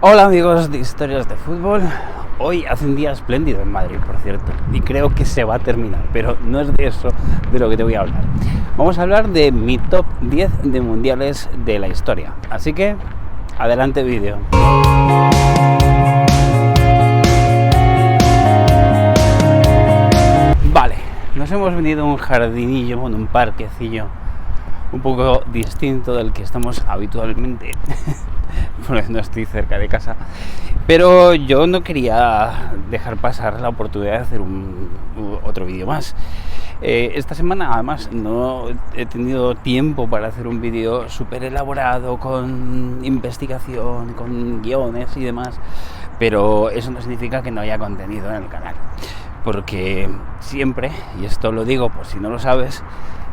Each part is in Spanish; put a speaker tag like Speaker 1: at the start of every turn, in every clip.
Speaker 1: Hola amigos de Historias de Fútbol. Hoy hace un día espléndido en Madrid, por cierto, y creo que se va a terminar, pero no es de eso de lo que te voy a hablar. Vamos a hablar de mi top 10 de mundiales de la historia. Así que, adelante vídeo. Vale, nos hemos venido a un jardinillo, bueno, un parquecillo un poco distinto del que estamos habitualmente. Bueno, no estoy cerca de casa, pero yo no quería dejar pasar la oportunidad de hacer otro vídeo más. Esta semana además no he tenido tiempo para hacer un vídeo súper elaborado con investigación, con guiones y demás, pero eso no significa que no haya contenido en el canal, porque siempre, y esto lo digo por si no lo sabes,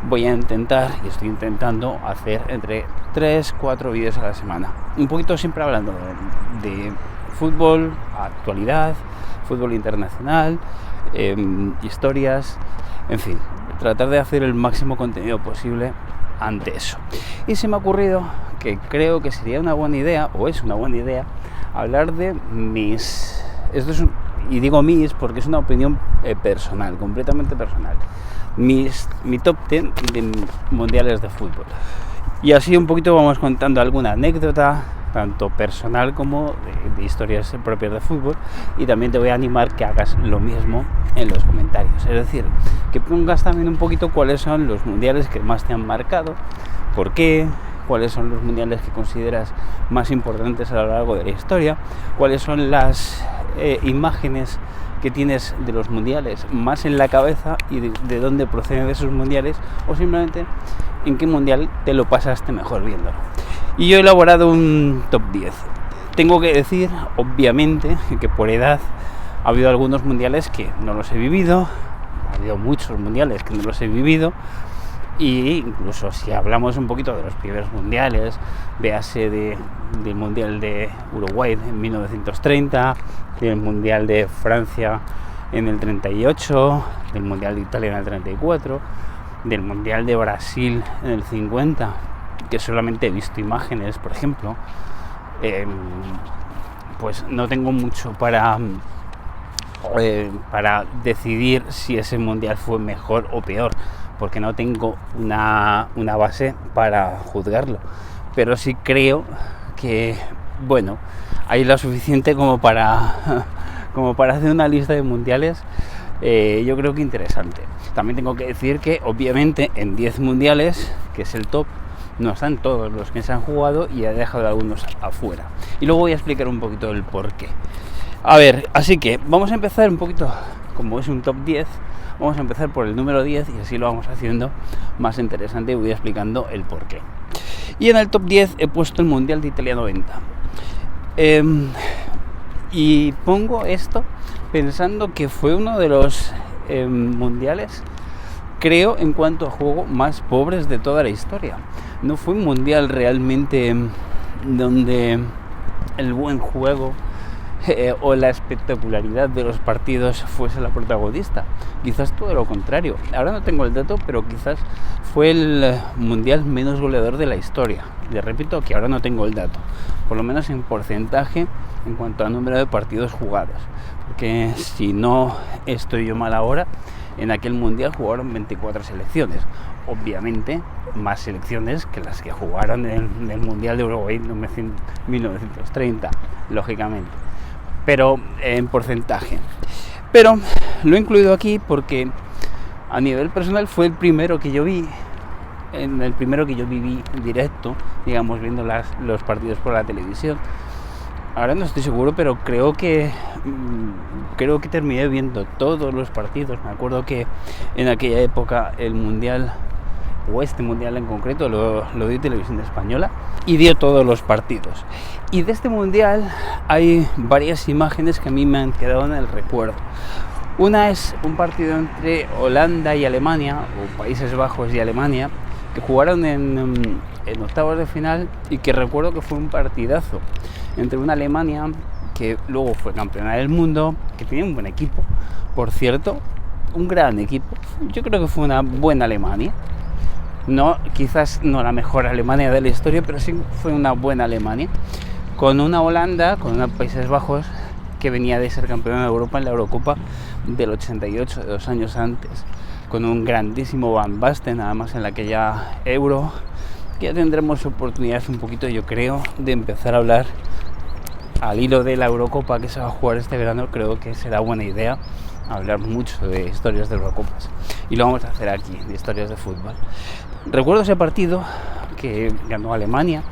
Speaker 1: voy a intentar, y estoy intentando hacer entre 3-4 vídeos a la semana, un poquito siempre hablando de fútbol, actualidad, fútbol internacional, historias, en fin, tratar de hacer el máximo contenido posible ante eso. Y se me ha ocurrido que creo que sería una buena idea, o es una buena idea, hablar de y digo mis porque es una opinión personal, completamente personal, mi top 10 de mundiales de fútbol. Y así un poquito vamos contando alguna anécdota, tanto personal como de historias propias de fútbol, y también te voy a animar que hagas lo mismo en los comentarios, es decir, que pongas también un poquito cuáles son los mundiales que más te han marcado, por qué, cuáles son los mundiales que consideras más importantes a lo largo de la historia, cuáles son las imágenes que tienes de los mundiales más en la cabeza y de dónde proceden esos mundiales, o simplemente en qué mundial te lo pasaste mejor viéndolo. Y yo he elaborado un top 10. Tengo que decir, obviamente, que por edad ha habido algunos mundiales que no los he vivido, ha habido muchos mundiales que no los he vivido, y incluso si hablamos un poquito de los primeros mundiales, véase del mundial de Uruguay en 1930, del mundial de Francia en el 38, del mundial de Italia en el 34, del mundial de Brasil en el 50, que solamente he visto imágenes, por ejemplo, pues no tengo mucho para decidir si ese mundial fue mejor o peor, porque no tengo una base para juzgarlo, pero sí creo que, bueno, hay lo suficiente como para hacer una lista de mundiales, yo creo que interesante. También tengo que decir que obviamente en 10 mundiales, que es el top, no están todos los que se han jugado y he dejado algunos afuera, y luego voy a explicar un poquito el porqué. A ver, así que vamos a empezar un poquito, como es un top 10, vamos a empezar por el número 10 y así lo vamos haciendo más interesante y voy explicando el porqué. Y en el top 10 he puesto el Mundial de Italia 90. Y pongo esto pensando que fue uno de los mundiales, creo, en cuanto a juego, más pobres de toda la historia. No fue un mundial realmente donde el buen juego o la espectacularidad de los partidos fuese la protagonista. Quizás todo lo contrario. Ahora no tengo el dato, pero quizás fue el mundial menos goleador de la historia. Le repito que ahora no tengo el dato, por lo menos en porcentaje en cuanto a número de partidos jugados, porque si no estoy yo mal ahora, en aquel mundial jugaron 24 selecciones, obviamente más selecciones que las que jugaron en el mundial de Uruguay en 1930, lógicamente, pero en porcentaje. Pero lo he incluido aquí porque a nivel personal fue el primero que yo vi, el primero que yo viví en directo, digamos, viendo los partidos por la televisión. Ahora no estoy seguro, pero creo que terminé viendo todos los partidos. Me acuerdo que en aquella época el mundial, o este mundial en concreto, lo dio Televisión Española y dio todos los partidos. Y de este mundial hay varias imágenes que a mí me han quedado en el recuerdo. Una es un partido entre Holanda y Alemania, o Países Bajos y Alemania, que jugaron en octavos de final, y que recuerdo que fue un partidazo entre una Alemania que luego fue campeona del mundo, que tenía un buen equipo, por cierto, un gran equipo. Yo creo que fue una buena Alemania, no, quizás no la mejor Alemania de la historia, pero sí fue una buena Alemania, con una Holanda, con una Países Bajos, que venía de ser campeón de Europa en la Eurocopa del 88, de 2 años antes, con un grandísimo Van Basten, además en aquella Euro, que ya tendremos oportunidades un poquito, yo creo, de empezar a hablar al hilo de la Eurocopa que se va a jugar este verano. Creo que será buena idea hablar mucho de historias de Eurocopas, y lo vamos a hacer aquí, de historias de fútbol. Recuerdo ese partido que ganó Alemania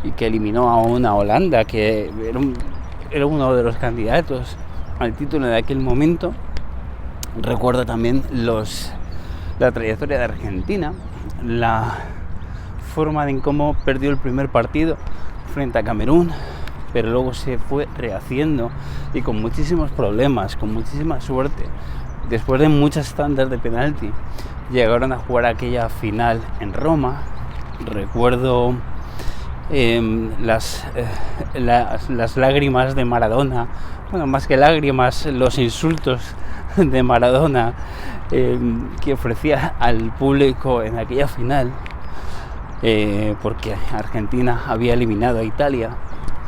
Speaker 1: y que eliminó a una Holanda que era uno de los candidatos al título de aquel momento. Recuerdo también la trayectoria de Argentina, la forma en cómo perdió el primer partido frente a Camerún, pero luego se fue rehaciendo y con muchísimos problemas, con muchísima suerte. Después de muchas tandas de penalti, llegaron a jugar aquella final en Roma. Recuerdo las lágrimas de Maradona, bueno, más que lágrimas, los insultos de Maradona que ofrecía al público en aquella final, porque Argentina había eliminado a Italia,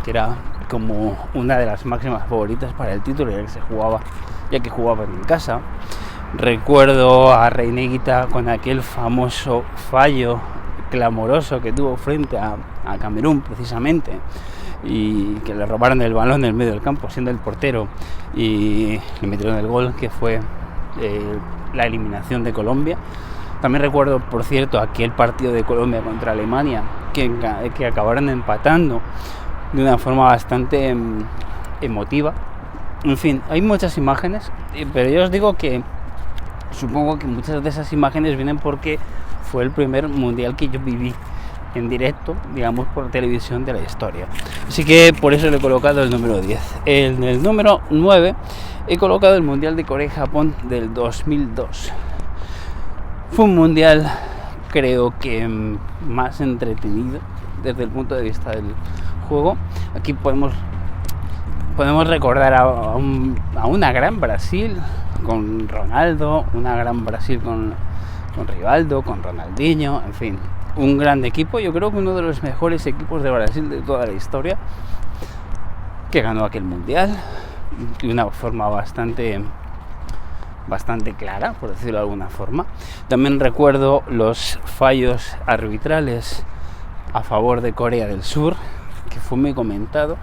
Speaker 1: que era como una de las máximas favoritas para el título, ya que jugaban en casa. Recuerdo a Reineguita con aquel famoso fallo clamoroso que tuvo frente a Camerún, precisamente, y que le robaron el balón en el medio del campo siendo el portero y le metieron el gol, que fue la eliminación de Colombia. También recuerdo, por cierto, aquel partido de Colombia contra Alemania que acabaron empatando de una forma bastante emotiva. En fin, hay muchas imágenes, pero yo os digo que supongo que muchas de esas imágenes vienen porque fue el primer mundial que yo viví en directo, digamos, por televisión de la historia. Así que por eso le he colocado el número 10. En el número 9 he colocado el Mundial de Corea y Japón del 2002. Fue un mundial, creo que más entretenido desde el punto de vista del juego. Aquí podemos recordar a una gran Brasil con Ronaldo, una gran Brasil con Rivaldo, con Ronaldinho, en fin, un gran equipo. Yo creo que uno de los mejores equipos de Brasil de toda la historia, que ganó aquel mundial de una forma bastante clara, por decirlo de alguna forma. También recuerdo los fallos arbitrales a favor de Corea del Sur, que fue muy comentado.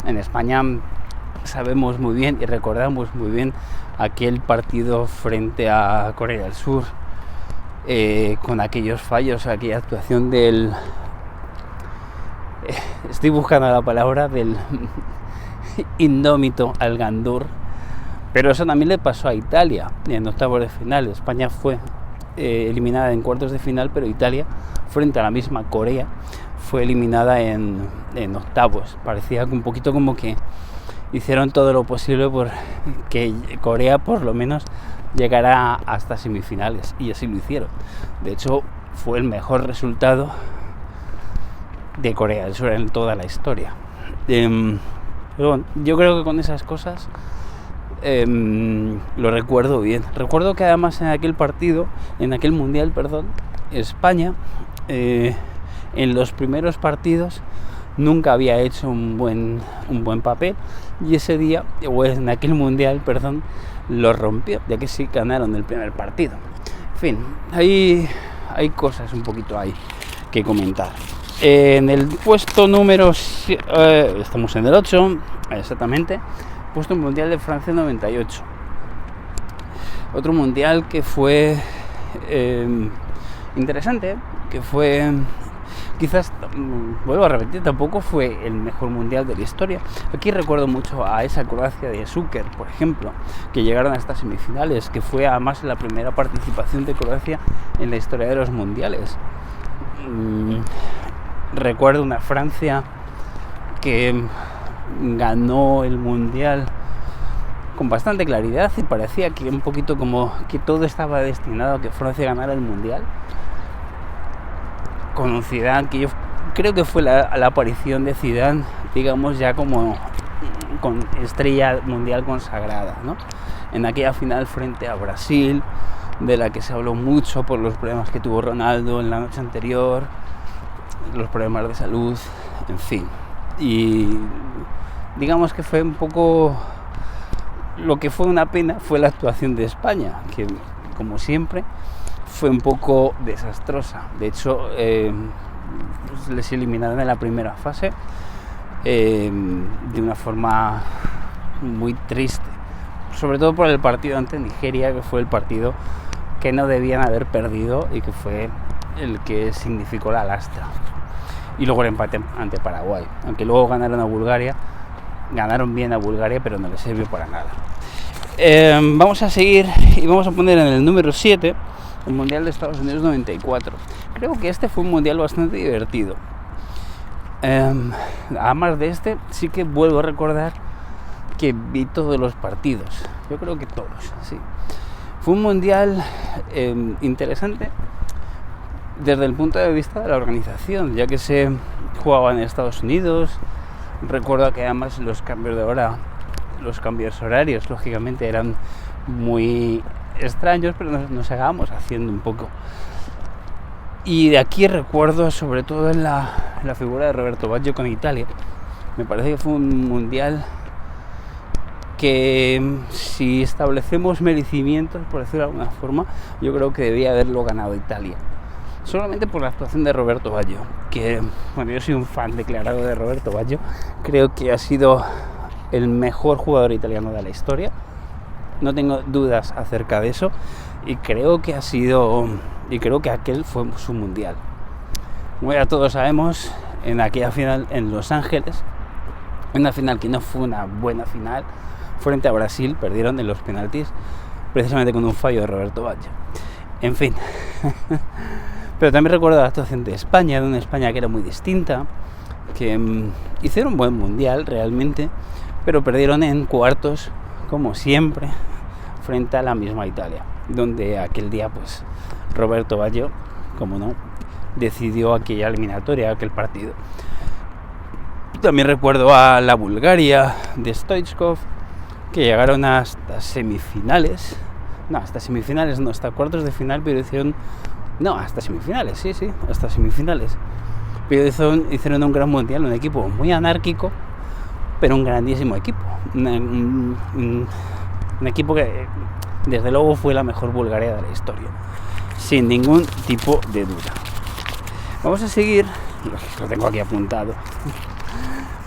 Speaker 1: En España sabemos muy bien y recordamos muy bien aquel partido frente a Corea del Sur, con aquellos fallos, aquella actuación del estoy buscando la palabra, del indómito Al Gandour. Pero eso también le pasó a Italia en octavos de final. España fue eliminada en cuartos de final, pero Italia, frente a la misma Corea, fue eliminada en octavos. Parecía un poquito como que hicieron todo lo posible por que Corea por lo menos llegara hasta semifinales, y así lo hicieron. De hecho, fue el mejor resultado de Corea del Sur en toda la historia. Pero bueno, yo creo que con esas cosas lo recuerdo bien. Recuerdo que además en aquel mundial, España en los primeros partidos nunca había hecho un buen papel, y ese día, o en aquel mundial, lo rompió, ya que sí ganaron el primer partido. En fin, hay cosas un poquito ahí que comentar. En el puesto número estamos en el 8, exactamente, puesto mundial de Francia 98. Otro mundial que fue interesante, que fue, quizás, vuelvo a repetir, tampoco fue el mejor mundial de la historia. Aquí recuerdo mucho a esa Croacia de Šuker, por ejemplo, que llegaron a estas semifinales, que fue además la primera participación de Croacia en la historia de los mundiales. Recuerdo una Francia que ganó el mundial con bastante claridad, y parecía que un poquito como que todo estaba destinado a que Francia ganara el mundial, con un Zidane que yo creo que fue la aparición de Zidane, digamos, ya como con estrella mundial consagrada, ¿no? En aquella final frente a Brasil, de la que se habló mucho por los problemas que tuvo Ronaldo en la noche anterior, los problemas de salud, en fin. y digamos que fue un poco, lo que fue una pena fue la actuación de España, que como siempre fue un poco desastrosa. De hecho, pues les eliminaron en la primera fase de una forma muy triste, sobre todo por el partido ante Nigeria, que fue el partido que no debían haber perdido y que fue el que significó la lastra. Y luego el empate ante Paraguay, aunque luego ganaron bien a Bulgaria, pero no les sirvió para nada. Vamos a seguir y vamos a poner en el número 7 el Mundial de Estados Unidos 94. Creo que este fue un mundial bastante divertido. Además de este, sí que vuelvo a recordar que vi todos los partidos. Yo creo que todos, sí. Fue un mundial interesante desde el punto de vista de la organización, ya que se jugaba en Estados Unidos. Recuerdo que además los cambios de hora, los cambios horarios, lógicamente eran muy extraños, pero nos acabamos haciendo un poco. Y de aquí recuerdo sobre todo en la figura de Roberto Baggio con Italia. Me parece que fue un mundial que, si establecemos merecimientos, por decirlo de alguna forma, yo creo que debía haberlo ganado Italia. Solamente por la actuación de Roberto Baggio, que, bueno, yo soy un fan declarado de Roberto Baggio. Creo que ha sido el mejor jugador italiano de la historia. No tengo dudas acerca de eso. Y creo que aquel fue su mundial. Como ya todos sabemos, en aquella final en Los Ángeles, una final que no fue una buena final, frente a Brasil, perdieron en los penaltis, precisamente con un fallo de Roberto Baggio. En fin. Pero también recuerdo la actuación de España, de una España que era muy distinta, que hicieron un buen mundial realmente, pero perdieron en cuartos, como siempre, frente a la misma Italia, donde aquel día, pues, Roberto Baggio, como no, decidió aquella eliminatoria, aquel partido. También recuerdo a la Bulgaria de Stoichkov, que llegaron hasta semifinales, hasta cuartos de final, pero hicieron, hasta semifinales, hasta semifinales. Pero hicieron un gran mundial, un equipo muy anárquico, pero un grandísimo equipo. Un equipo que, desde luego, fue la mejor Bulgaria de la historia, sin ningún tipo de duda. Vamos a seguir, lo tengo aquí apuntado.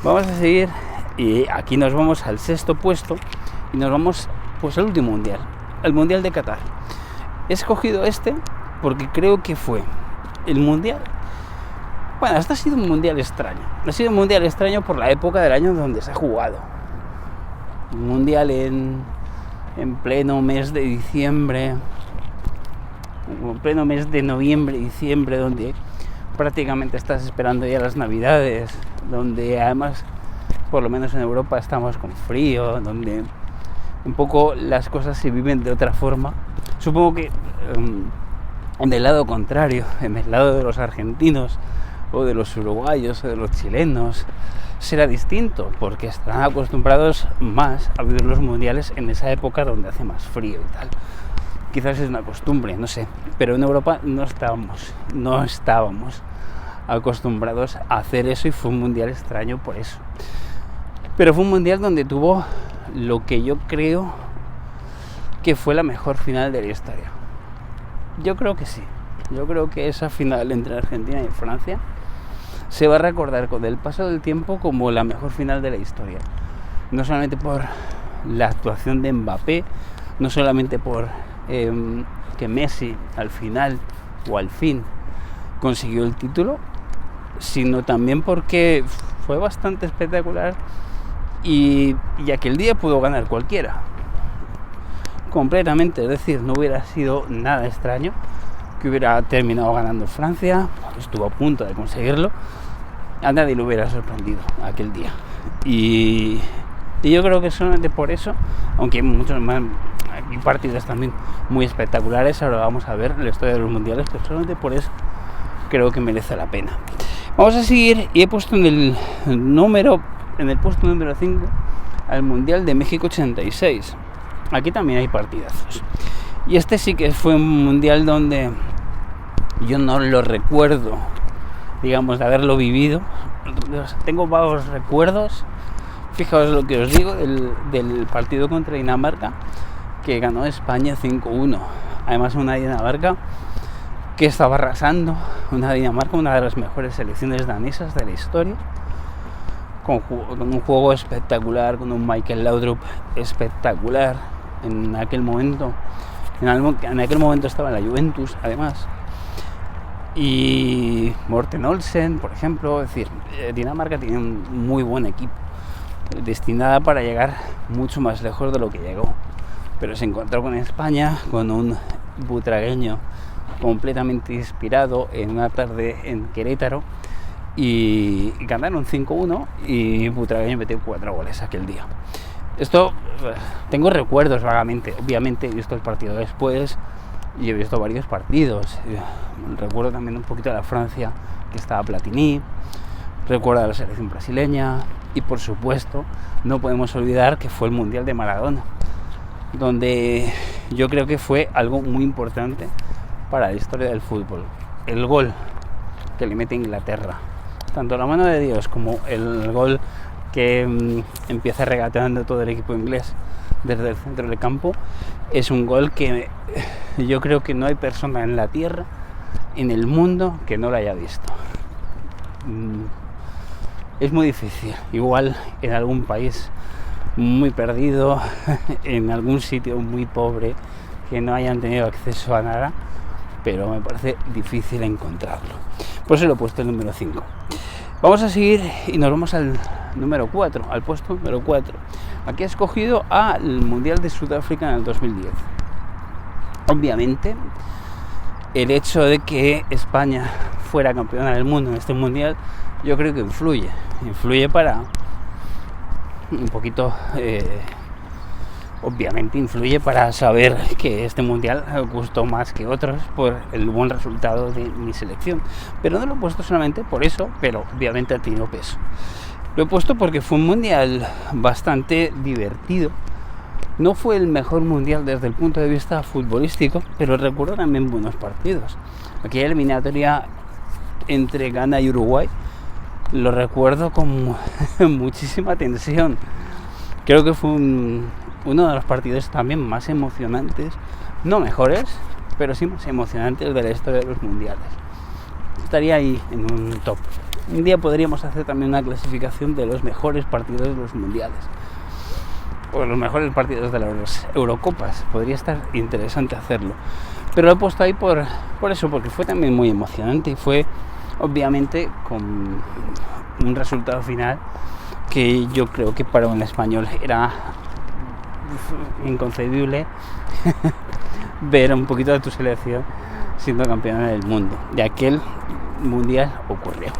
Speaker 1: Vamos a seguir y aquí nos vamos al sexto puesto y nos vamos pues al último mundial, el Mundial de Qatar. He escogido este porque creo que fue el mundial. Bueno, este ha sido un mundial extraño. Ha sido un mundial extraño por la época del año donde se ha jugado. Un mundial en pleno mes de diciembre, en pleno mes de noviembre, diciembre, donde prácticamente estás esperando ya las Navidades, donde además, por lo menos en Europa, estamos con frío, donde un poco las cosas se viven de otra forma. Supongo que en el lado contrario, en el lado de los argentinos o de los uruguayos o de los chilenos, será distinto, porque estarán acostumbrados más a vivir los mundiales en esa época donde hace más frío y tal. Quizás es una costumbre, no sé, pero en Europa no estábamos acostumbrados a hacer eso, y fue un mundial extraño por eso. Pero fue un mundial donde tuvo lo que yo creo que fue la mejor final de la historia. Yo creo que sí. Yo creo que esa final entre Argentina y Francia se va a recordar con el paso del tiempo como la mejor final de la historia. No solamente por la actuación de Mbappé, no solamente por que Messi al final o al fin consiguió el título, sino también porque fue bastante espectacular y aquel día pudo ganar cualquiera completamente. Es decir, no hubiera sido nada extraño que hubiera terminado ganando Francia, estuvo a punto de conseguirlo, a nadie lo hubiera sorprendido aquel día. Y yo creo que solamente por eso, aunque hay muchos más, hay partidos también muy espectaculares, ahora vamos a ver la historia de los mundiales, pero solamente por eso creo que merece la pena. Vamos a seguir, y he puesto en el puesto número 5 al Mundial de México 86. Aquí también hay partidazos. Y este sí que fue un mundial donde yo no lo recuerdo, digamos, de haberlo vivido, tengo vagos recuerdos. Fijaos lo que os digo del partido contra Dinamarca, que ganó España 5-1. Además, una Dinamarca que estaba arrasando, una Dinamarca, una de las mejores selecciones danesas de la historia, con un juego espectacular, con un Michael Laudrup espectacular. En aquel momento estaba en la Juventus, además, y Morten Olsen, por ejemplo. Es decir, Dinamarca tiene un muy buen equipo, destinada para llegar mucho más lejos de lo que llegó, pero se encontró con España, con un butragueño completamente inspirado en una tarde en Querétaro, y ganaron 5-1 y Butragueño metió 4 goles aquel día. Esto tengo recuerdos vagamente. Obviamente he visto el partido después y he visto varios partidos. Recuerdo también un poquito de la Francia, que estaba Platini, recuerdo a la selección brasileña, y por supuesto no podemos olvidar que fue el Mundial de Maradona, donde yo creo que fue algo muy importante para la historia del fútbol. El gol que le mete Inglaterra, tanto la mano de Dios como el gol que empieza regateando todo el equipo inglés desde el centro del campo, es un gol que yo creo que no hay persona en la tierra, en el mundo, que no lo haya visto. Es muy difícil, igual en algún país muy perdido, en algún sitio muy pobre, que no hayan tenido acceso a nada, pero me parece difícil encontrarlo. Por eso lo he puesto el número 5. Vamos a seguir y nos vamos al número 4, al puesto número 4. Aquí he escogido al Mundial de Sudáfrica en el 2010. Obviamente, el hecho de que España fuera campeona del mundo en este Mundial, yo creo que influye para un poquito, obviamente influye para saber que este Mundial gustó más que otros por el buen resultado de mi selección. Pero no lo he puesto solamente por eso, pero obviamente ha tenido peso. Lo he puesto porque fue un Mundial bastante divertido. No fue el mejor Mundial desde el punto de vista futbolístico, pero recuerdo también buenos partidos. Aquella eliminatoria entre Ghana y Uruguay lo recuerdo con muchísima tensión. Creo que fue uno de los partidos también más emocionantes, no mejores, pero sí más emocionantes de la historia de los mundiales. Estaría ahí en un top. Un día podríamos hacer también una clasificación de los mejores partidos de los mundiales, o los mejores partidos de las Eurocopas. Podría estar interesante hacerlo, pero lo he puesto ahí por eso, porque fue también muy emocionante y fue obviamente con un resultado final que yo creo que para un español era inconcebible ver un poquito de tu selección siendo campeona del mundo. De aquel mundial ocurrió.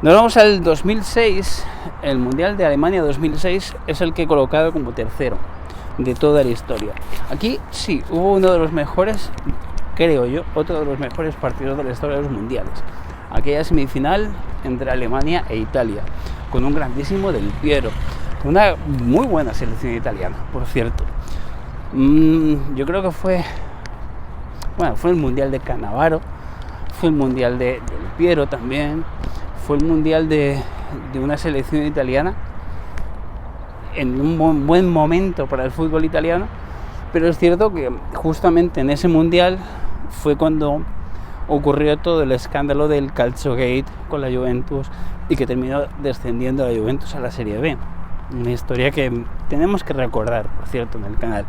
Speaker 1: Nos vamos al 2006. El Mundial de Alemania 2006 es el que he colocado como tercero de toda la historia. Aquí sí, hubo uno de los mejores, creo yo, otro de los mejores partidos de la historia de los mundiales. Aquella semifinal entre Alemania e Italia, con un grandísimo Del Piero, una muy buena selección italiana, por cierto. Yo creo que fue el Mundial de Cannavaro, fue el Mundial de Del Piero también, fue el Mundial de una selección italiana en un buen momento para el fútbol italiano, pero es cierto que justamente en ese Mundial fue cuando ocurrió todo el escándalo del Calciogate con la Juventus y que terminó descendiendo la Juventus a la Serie B. Una historia que tenemos que recordar, por cierto, en el canal.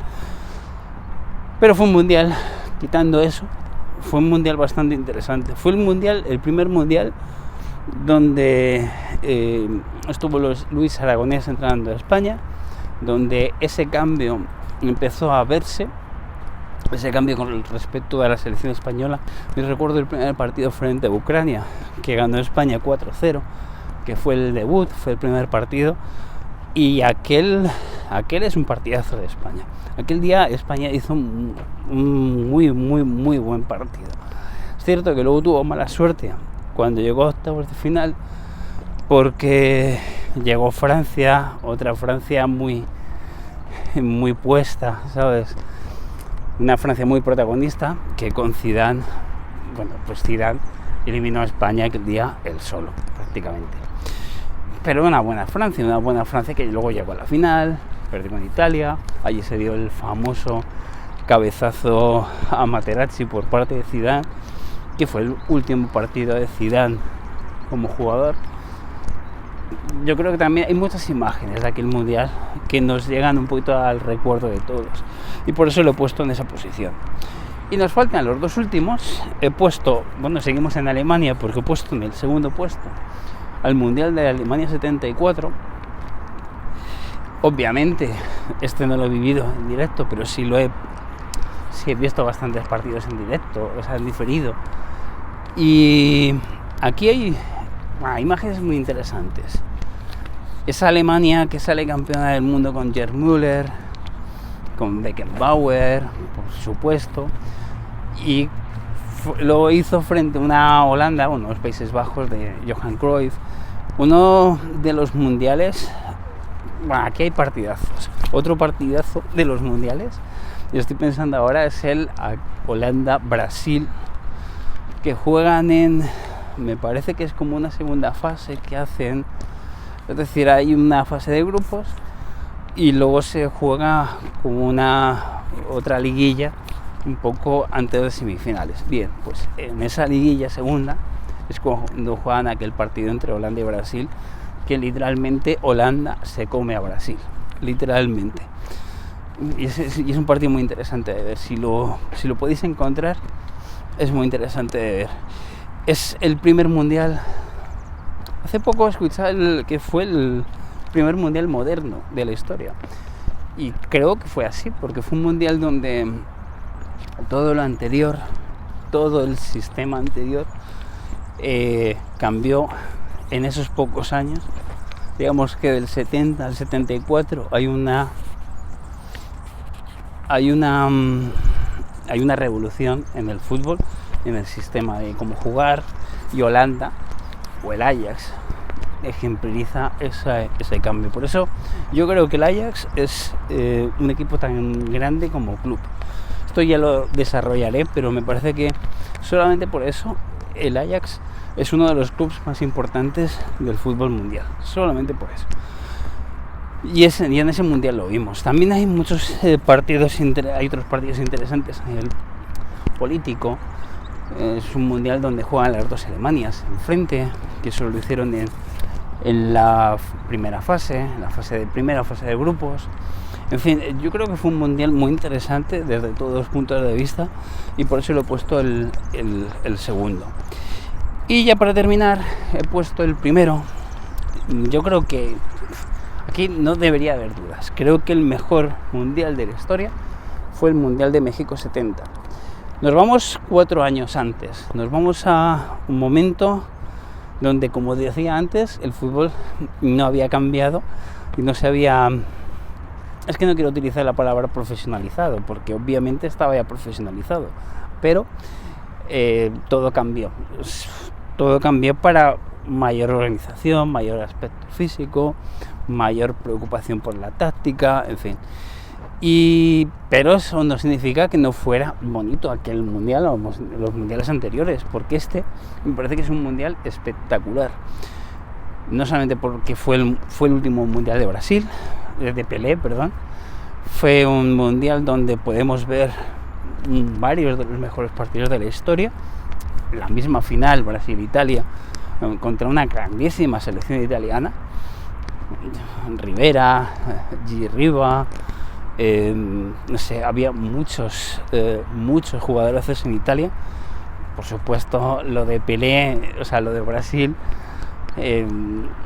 Speaker 1: Pero fue un mundial, quitando eso, fue un mundial bastante interesante. Fue el primer mundial donde estuvo Luis Aragonés entrenando a España, donde ese cambio empezó a verse, ese cambio con respecto a la selección española. Me recuerdo el primer partido frente a Ucrania, que ganó España 4-0, que fue el debut, fue el primer partido, y aquel es un partidazo de España. Aquel día España hizo un muy buen partido. Es cierto que luego tuvo mala suerte cuando llegó a octavos de final, porque llegó Francia, otra Francia muy puesta, ¿sabes? Una Francia muy protagonista, que con Zidane, Zidane eliminó a España aquel día él solo, prácticamente. pero una buena Francia que luego llegó a la final, perdió con Italia. Allí se dio el famoso cabezazo a Materazzi por parte de Zidane, que fue el último partido de Zidane como jugador. Yo creo que también hay muchas imágenes de aquel mundial que nos llegan un poquito al recuerdo de todos, y por eso lo he puesto en esa posición. Y nos faltan los dos últimos. Seguimos en Alemania, porque he puesto en el segundo puesto al mundial de Alemania 74. Obviamente este no lo he vivido en directo, pero sí he visto bastantes partidos en directo, o sea, en diferido. Y aquí hay imágenes muy interesantes. Esa Alemania que sale campeona del mundo con Gerd Müller, con Beckenbauer, por supuesto, y lo hizo frente a una Holanda, los Países Bajos de Johan Cruyff, uno de los mundiales. Aquí hay partidazos. Otro partidazo de los mundiales, yo estoy pensando ahora, es el Holanda-Brasil, que juegan me parece que es como una segunda fase que hacen, es decir, hay una fase de grupos y luego se juega como una otra liguilla un poco antes de semifinales. Bien, pues en esa liguilla segunda es cuando juegan aquel partido entre Holanda y Brasil, que literalmente Holanda se come a Brasil, literalmente. Y es un partido muy interesante de ver. Si lo podéis encontrar, es muy interesante de ver. Es el primer mundial. Hace poco escuchaba que fue el primer mundial moderno de la historia, y creo que fue así, porque fue un mundial donde todo lo anterior, todo el sistema anterior cambió en esos pocos años. Digamos que del 70 al 74 hay una revolución en el fútbol, en el sistema de cómo jugar, y Holanda o el Ajax ejemplariza ese cambio. Por eso yo creo que el Ajax es un equipo tan grande como club. Esto ya lo desarrollaré, pero me parece que solamente por eso el Ajax es uno de los clubes más importantes del fútbol mundial, solamente por eso. Y en ese mundial lo vimos. También hay muchos partidos, hay otros partidos interesantes a nivel político. Es un mundial donde juegan las dos Alemanias enfrente, que solo lo hicieron en la primera fase, primera fase de grupos. En fin, yo creo que fue un mundial muy interesante desde todos los puntos de vista, y por eso lo he puesto el segundo. Y ya para terminar, he puesto el primero. Yo creo que aquí no debería haber dudas. Creo que el mejor mundial de la historia fue el Mundial de México 70. Nos vamos 4 años antes. Nos vamos a un momento donde, como decía antes, el fútbol no había cambiado y no se había... Es que no quiero utilizar la palabra profesionalizado, porque obviamente estaba ya profesionalizado, pero todo cambió. Todo cambió para mayor organización, mayor aspecto físico, mayor preocupación por la táctica, en fin. Pero eso no significa que no fuera bonito aquel mundial o los mundiales anteriores, porque este me parece que es un mundial espectacular. No solamente porque fue el último mundial de Brasil, de Pelé, perdón. Fue un mundial donde podemos ver varios de los mejores partidos de la historia. La misma final, Brasil-Italia, contra una grandísima selección italiana. Rivera, G. Riva, había muchos jugadores en Italia. Por supuesto, lo de Pelé, lo de Brasil,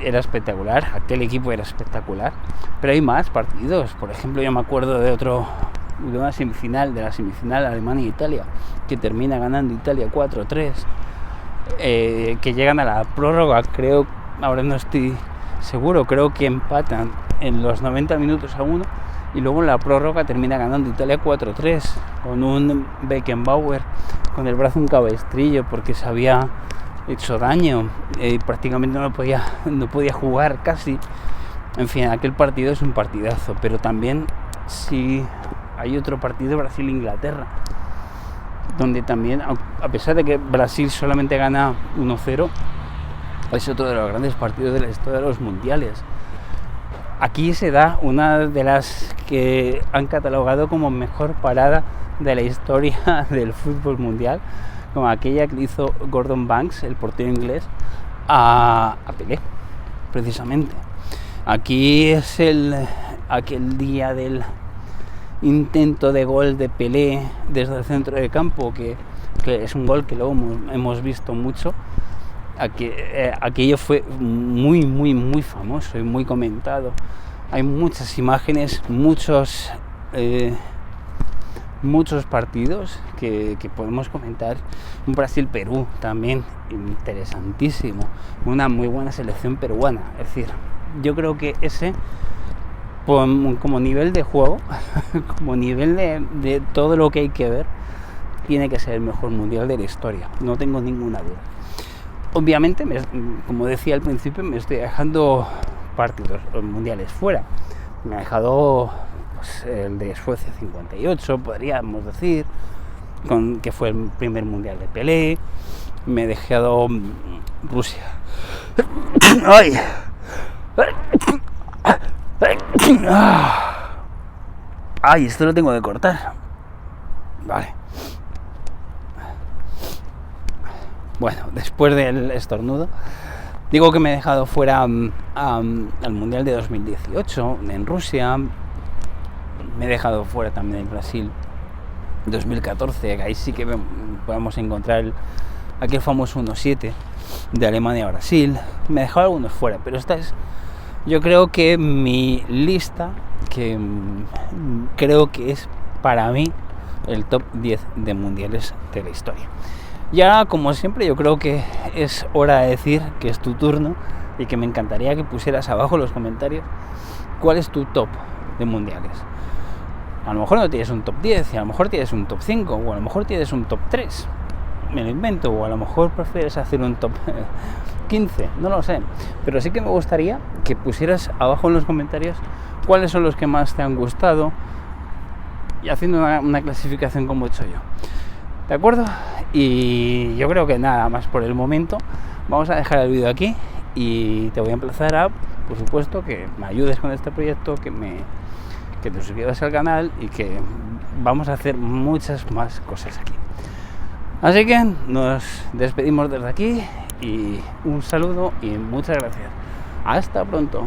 Speaker 1: era espectacular. Aquel equipo era espectacular, pero hay más partidos. Por ejemplo, yo me acuerdo de la semifinal Alemania-Italia, que termina ganando Italia 4-3, que llegan a la prórroga. Creo, ahora no estoy seguro, creo que empatan en los 90 minutos a 1, y luego en la prórroga termina ganando Italia 4-3 con un Beckenbauer con el brazo un cabestrillo porque se había hecho daño, prácticamente no podía jugar casi. En fin, aquel partido es un partidazo. Pero también sí hay otro partido, Brasil-Inglaterra, donde también, a pesar de que Brasil solamente gana 1-0, Es otro de los grandes partidos de la historia de los mundiales. Aquí se da una de las que han catalogado como mejor parada de la historia del fútbol mundial, como aquella que hizo Gordon Banks, el portero inglés, a Pelé, precisamente. Aquí es aquel día del intento de gol de Pelé desde el centro de campo, que es un gol que luego hemos visto mucho. Aquello fue muy, muy, muy famoso y muy comentado. Hay muchas imágenes, muchos partidos que podemos comentar. Un Brasil-Perú también interesantísimo, una muy buena selección peruana. Es decir, yo creo que ese, como nivel de juego, como nivel de todo lo que hay que ver, tiene que ser el mejor mundial de la historia, no tengo ninguna duda. Obviamente, como decía al principio, me estoy dejando partidos mundiales fuera. Me ha dejado pues, el de Suecia 58, podríamos decir, que fue el primer mundial de Pelé. Me he dejado Rusia. ¡Ay! ¡Ay! Esto lo tengo que cortar. Vale. Bueno, después del estornudo, digo que me he dejado fuera al Mundial de 2018 en Rusia. Me he dejado fuera también en Brasil 2014, que ahí sí que podemos encontrar aquel famoso 1-7 de Alemania a Brasil. Me he dejado algunos fuera, pero esta es, yo creo que mi lista, que creo que es para mí el top 10 de mundiales de la historia. Ya, como siempre, yo creo que es hora de decir que es tu turno y que me encantaría que pusieras abajo en los comentarios cuál es tu top de mundiales. A lo mejor no tienes un top 10, y a lo mejor tienes un top 5, o a lo mejor tienes un top 3, me lo invento, o a lo mejor prefieres hacer un top 15, no lo sé. Pero sí que me gustaría que pusieras abajo en los comentarios cuáles son los que más te han gustado, y haciendo una clasificación como he hecho yo. ¿De acuerdo? Y yo creo que nada más por el momento. Vamos a dejar el vídeo aquí y te voy a emplazar a, por supuesto, que me ayudes con este proyecto, que te suscribas al canal y que vamos a hacer muchas más cosas aquí. Así que nos despedimos desde aquí y un saludo y muchas gracias. Hasta pronto.